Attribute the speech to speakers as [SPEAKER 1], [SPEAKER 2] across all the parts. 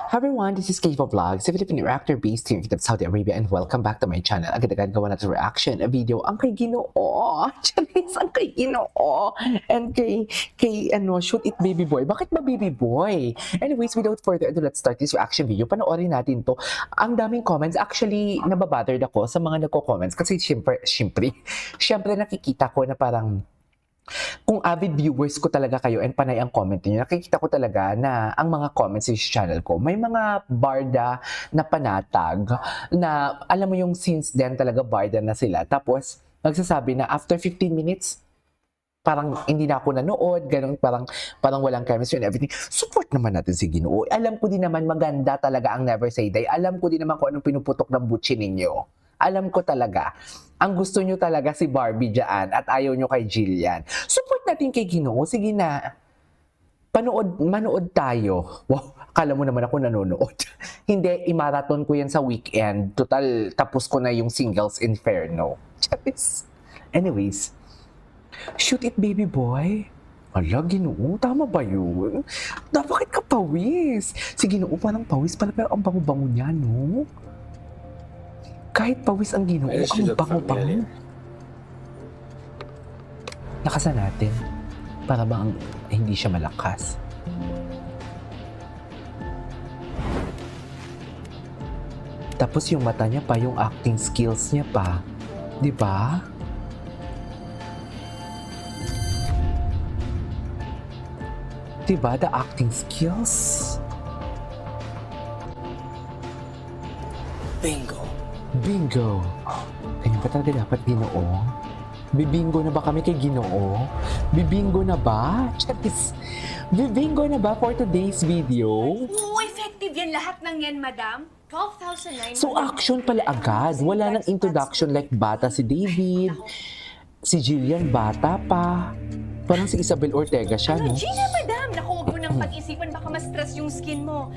[SPEAKER 1] Hi everyone, this is Keiva Vlogs, a Filipino reactor based here in Saudi Arabia, and welcome back to my channel. Agad-agad gawa natin reaction, a video ang kay Ginoo. Charis, ang kay Ginoo. And kay Shoot It Baby Boy. Bakit ba Baby Boy? Anyways, without further ado, let's start this reaction video. Panoorin natin to. Ang daming comments. Actually, nababothered ako sa mga nagko-comments kasi syempre nakikita ko na parang kung avid viewers ko talaga kayo and panay ang comment niyo, nakikita ko talaga na ang mga comments sa channel ko, may mga barda na panatag na alam mo yung since then talaga barda na sila. Tapos nagsasabi na after 15 minutes, parang hindi na ako nanood, ganun, parang walang chemistry and everything. Support naman natin si Ginoo. Alam ko din naman maganda talaga ang Never Say Die. Alam ko din naman kung anong pinuputok ng butchi ninyo. Alam ko talaga, ang gusto nyo talaga si Barbie dyan at ayaw nyo kay Jillian. Support natin kay Ginoo. Sige na, manood tayo. Wow, akala mo naman ako nanonood. Hindi, i-marathon ko yan sa weekend. Total, tapos ko na yung Singles Inferno. Charis. Anyways, Shoot It Baby Boy. Ala, Ginoo, tama ba yun? Bakit ka pawis? Si Ginoo parang pawis pala, pero ang bango-bango niya, no? Kahit pawis ang Ginoo, ang bango-bango. Lakasan natin para bang hindi siya malakas. Tapos yung mata niya pa, yung acting skills niya pa. Di ba? Di ba? The acting skills. Bingo! Ganyan ba talaga dapat, Ginoo? Bibingo na ba kami kay Ginoo? Bibingo na ba? Charis! Bibingo na ba for today's video?
[SPEAKER 2] Oo, effective yan lahat ng yan, madam. 12,900.
[SPEAKER 1] So action pala agad. Wala nang introduction like bata si David. Si Jillian bata pa. Parang si Isabel Ortega siya, no?
[SPEAKER 2] Gina, madam! Naku, huwag mo nang pag-isipan, baka ma-stress yung skin mo.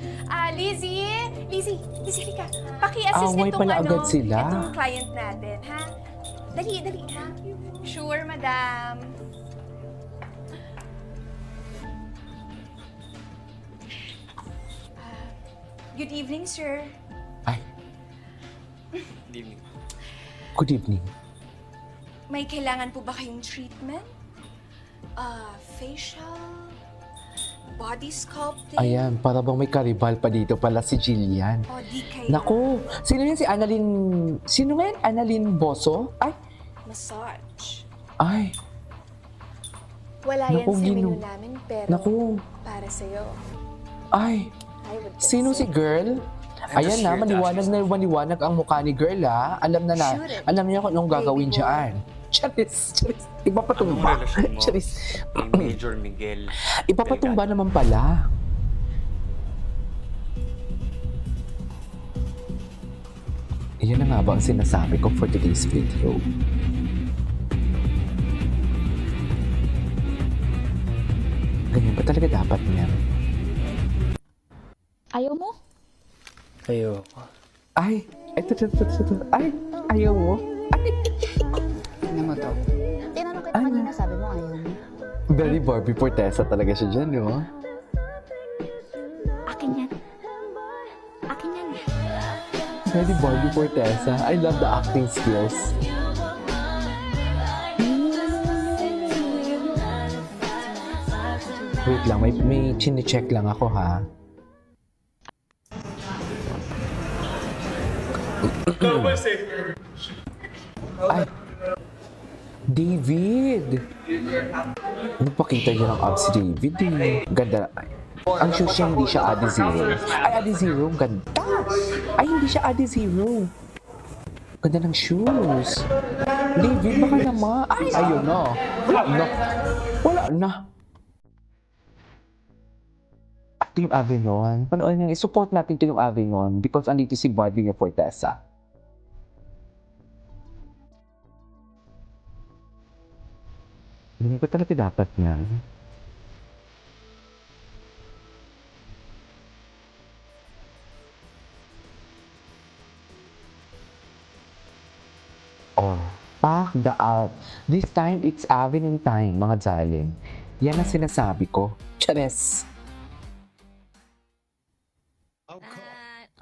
[SPEAKER 2] Lizzie, halika. Paki-assist
[SPEAKER 1] Away
[SPEAKER 2] nitong
[SPEAKER 1] pala agad sila.
[SPEAKER 2] itong client natin, ha? Dali, ha? Sure, madam. Good evening, sir.
[SPEAKER 1] Ay,
[SPEAKER 3] Good evening.
[SPEAKER 1] good evening.
[SPEAKER 2] May kailangan po ba kayong treatment? Facial? Body sculpting?
[SPEAKER 1] Ayan, para bang may karibal pa dito pala si Jillian.
[SPEAKER 2] O di kayo?
[SPEAKER 1] Naku, sino yan si Annalyn? Sino nga yan? Annalyn Boso?
[SPEAKER 2] Massage.
[SPEAKER 1] Ay,
[SPEAKER 2] Wala
[SPEAKER 1] Naku,
[SPEAKER 2] yan sa menu
[SPEAKER 1] Gino.
[SPEAKER 2] namin, pero
[SPEAKER 1] naku,
[SPEAKER 2] para sa'yo,
[SPEAKER 1] ay,
[SPEAKER 2] I would
[SPEAKER 1] sino si
[SPEAKER 2] consider.
[SPEAKER 1] girl?
[SPEAKER 3] I'm
[SPEAKER 1] Ayan
[SPEAKER 3] just
[SPEAKER 1] na,
[SPEAKER 3] here to
[SPEAKER 1] maliwanag
[SPEAKER 3] ask
[SPEAKER 1] na maliwanag ang mukha ni girl, ha? Alam na
[SPEAKER 2] Shoot it.
[SPEAKER 1] alam niya kung anong gagawin
[SPEAKER 2] Baby boy.
[SPEAKER 1] dyan. Charis. Ipapatumba.
[SPEAKER 3] Anong relasyon mo?
[SPEAKER 1] Charis.
[SPEAKER 3] Kay Major Miguel.
[SPEAKER 1] Ipapatumba naman pala. Iyan na nga ba ang sinasabi ko for today's video? Ganyan ba talaga dapat niya?
[SPEAKER 4] Ayaw mo?
[SPEAKER 3] Ayoko.
[SPEAKER 1] Ay, ito. Ay, ayaw mo?
[SPEAKER 4] Ano mo to? Tinanong kita
[SPEAKER 1] Ano?
[SPEAKER 4] kanina, sabi mo ayaw mo.
[SPEAKER 1] Very Barbie Fortesa talaga siya dyan, no?
[SPEAKER 4] Akin yan. Akin yan.
[SPEAKER 1] Very Barbie Fortesa. I love the acting skills. Wait lang, may chine-check lang ako, ha? Ay, David! Nagpakita niya ng abs si David, eh. Ganda. Ang shoes niya hindi siya Adi Zero. Ay, Adi Zero, ganda! Ay, hindi siya Adi Zero. Ganda ng shoes. David, baka naman. Ay, ayun na. Wala na. Team Avignon. Panoorin niya, i-support natin Team Avignon because andito si Barbie niya Fortesa. Hindi ko talaga dapat yan. Oh, pack the out. This time, it's Avignon time, mga darling. Yan ang sinasabi ko. Chares!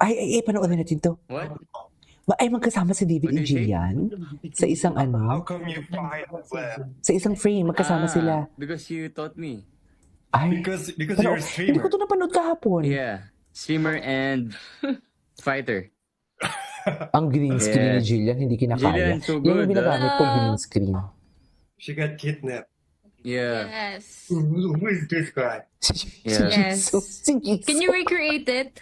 [SPEAKER 1] Ay, panoorin natin to.
[SPEAKER 3] What?
[SPEAKER 1] Ay, magkasama si David
[SPEAKER 3] What
[SPEAKER 1] and
[SPEAKER 3] do you say?
[SPEAKER 1] Jillian sa isang
[SPEAKER 5] How
[SPEAKER 1] ano,
[SPEAKER 5] come you find web?
[SPEAKER 1] sa isang frame, magkasama sila.
[SPEAKER 3] Because you taught me.
[SPEAKER 1] Ay,
[SPEAKER 5] Because you're
[SPEAKER 1] ano,
[SPEAKER 5] a
[SPEAKER 1] hindi ko
[SPEAKER 5] streamer.
[SPEAKER 1] to napanood kahapon.
[SPEAKER 3] Yeah. Streamer and fighter.
[SPEAKER 1] Ang green screen ni
[SPEAKER 3] Yes.
[SPEAKER 1] Jillian, hindi kinakaya.
[SPEAKER 3] Jillian, so
[SPEAKER 1] Yan
[SPEAKER 3] good,
[SPEAKER 1] yung ginagamit ko, green screen.
[SPEAKER 5] She got kidnapped.
[SPEAKER 3] Yeah.
[SPEAKER 2] Yes.
[SPEAKER 5] Who is this guy?
[SPEAKER 1] Si
[SPEAKER 3] Yeah.
[SPEAKER 1] Jisoo. Si Jisoo.
[SPEAKER 2] Can you recreate it?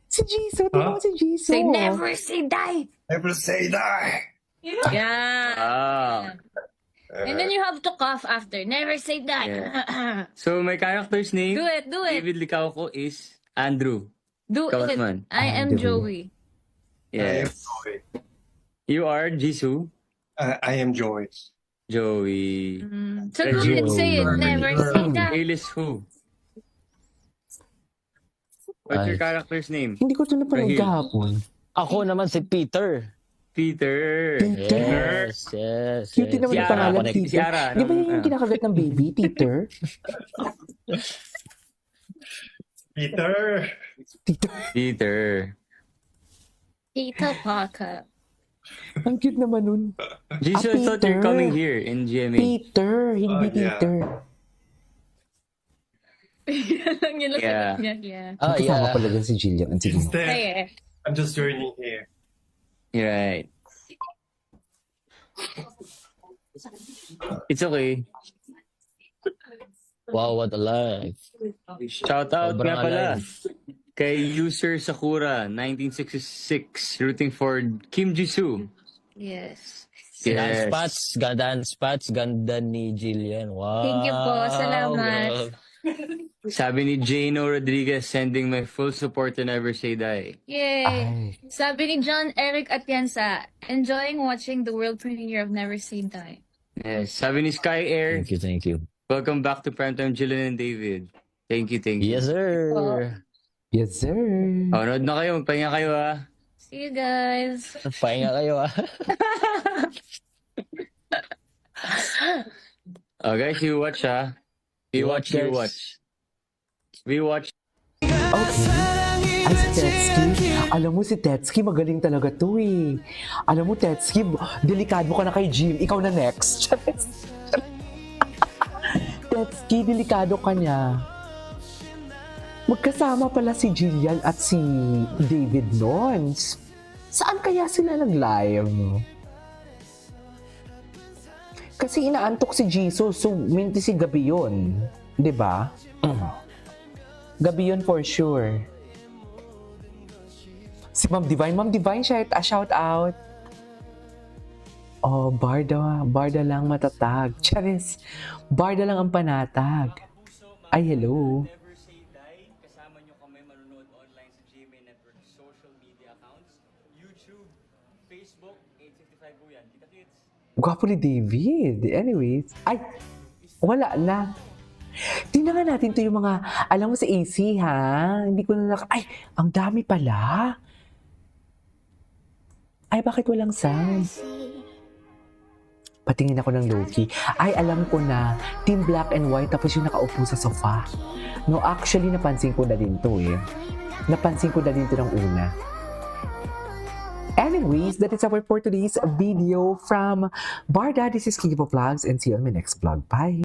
[SPEAKER 1] Si Jisoo. Tingnan mo si Jisoo.
[SPEAKER 2] Say never say die.
[SPEAKER 5] Never say die.
[SPEAKER 2] Yeah.
[SPEAKER 3] Ah.
[SPEAKER 2] And then you have to cough after. Never say die.
[SPEAKER 3] Yeah. So my character's name,
[SPEAKER 2] Do it, do it.
[SPEAKER 3] David Licao ko, is Andrew.
[SPEAKER 2] Do
[SPEAKER 3] Ikaw
[SPEAKER 2] it.
[SPEAKER 3] naman.
[SPEAKER 2] I am
[SPEAKER 1] Andrew.
[SPEAKER 2] Joey.
[SPEAKER 5] I am
[SPEAKER 3] Yes.
[SPEAKER 5] Joy.
[SPEAKER 3] You are Jisoo.
[SPEAKER 5] I am Joy.
[SPEAKER 3] Joey.
[SPEAKER 2] So go ahead, say it. Never say die.
[SPEAKER 3] Alias who? What's your character's name?
[SPEAKER 1] Hindi ko to napanood
[SPEAKER 3] Rahil.
[SPEAKER 1] kahapon.
[SPEAKER 6] Ako naman si Peter.
[SPEAKER 3] Peter.
[SPEAKER 1] Peter.
[SPEAKER 6] Yes.
[SPEAKER 1] Cute naman
[SPEAKER 3] Si
[SPEAKER 1] yung
[SPEAKER 3] Ara,
[SPEAKER 1] pangalan,
[SPEAKER 3] connect. Si
[SPEAKER 1] Peter.
[SPEAKER 3] Ara,
[SPEAKER 1] Di ba
[SPEAKER 3] nung-
[SPEAKER 1] yun yung kinakagat ng baby, Peter?
[SPEAKER 5] Peter.
[SPEAKER 3] Peter.
[SPEAKER 2] Peter Parker.
[SPEAKER 1] Ang cute naman nun.
[SPEAKER 3] Jisoo, I thought you're
[SPEAKER 1] Peter.
[SPEAKER 3] coming here in GMA.
[SPEAKER 1] Peter, hindi
[SPEAKER 5] Oh, yeah.
[SPEAKER 1] Peter.
[SPEAKER 2] Yun lang
[SPEAKER 3] Yeah.
[SPEAKER 2] sagot niya. Yeah.
[SPEAKER 1] Kasama pala dyan si Jillian. Ang sige.
[SPEAKER 5] Instead,
[SPEAKER 2] Hey,
[SPEAKER 5] I'm just joining here.
[SPEAKER 3] You're right. It's okay.
[SPEAKER 6] Wow, what a life.
[SPEAKER 3] Shout out
[SPEAKER 6] Sobrang
[SPEAKER 3] nga pala
[SPEAKER 6] alive.
[SPEAKER 3] kay user Sakura 1966 rooting for Kim Jisoo.
[SPEAKER 2] yes.
[SPEAKER 3] Yes.
[SPEAKER 6] Dance spots, ganda ni Jillian. Wow.
[SPEAKER 2] Thank you po, salamat.
[SPEAKER 6] Grabe.
[SPEAKER 3] Sabi ni Jano Rodriguez, sending my full support to Never Say Die.
[SPEAKER 2] Yay!
[SPEAKER 1] Ay,
[SPEAKER 2] Sabi ni John Eric Atienza, enjoying watching the world premiere of Never Say Die.
[SPEAKER 3] Yes. Sabi ni Sky Air,
[SPEAKER 6] Thank you.
[SPEAKER 3] welcome back to Primetime Jillian and David. Thank you, thank you.
[SPEAKER 6] Yes, sir.
[SPEAKER 1] yes, sir.
[SPEAKER 3] Oh, nood na kayo, magpahinga kayo ha.
[SPEAKER 2] See you guys.
[SPEAKER 6] Pahinga kayo ah.
[SPEAKER 3] Oh guys, you watch ha. You watch, you
[SPEAKER 6] guys.
[SPEAKER 3] watch. We watch.
[SPEAKER 1] Okay. Ay, si Tetsuki. Alam mo, si Tetsuki magaling talaga to eh. Alam mo, Tetsuki, delikado ka na kay Jim. Ikaw na next. Tetsuki, delikado ka niya. Magkasama pala si Jillian at si David noon. Saan kaya sila nag-live? Kasi inaantok si Jisoo, so minti si gabi yun. Diba? Gabi yun for sure. Si Ma'am Divine, shout out. Oh, Barda lang matatag. Charis, Barda lang ang panatag. Ay, hello.
[SPEAKER 3] Never Say Die, kasama nyo kami manonood online sa GMA Network social media accounts, YouTube, Facebook, 855 po yan. Kita kits.
[SPEAKER 1] Gwapo ni David. Anyways, ay, wala na. Tingnan nga natin to yung mga, alam mo sa AC ha, hindi ko na ay, ang dami pala. Ay, bakit walang sound? Patingin ako ng Loki. Ay, alam ko na, Team Black and White tapos yung nakaupo sa sofa. No, actually, napansin ko na din to eh. Napansin ko na din to ng una. Anyways, that is our for today's video from Barda. This is Kiki Vlogs and see you on my next vlog. Bye!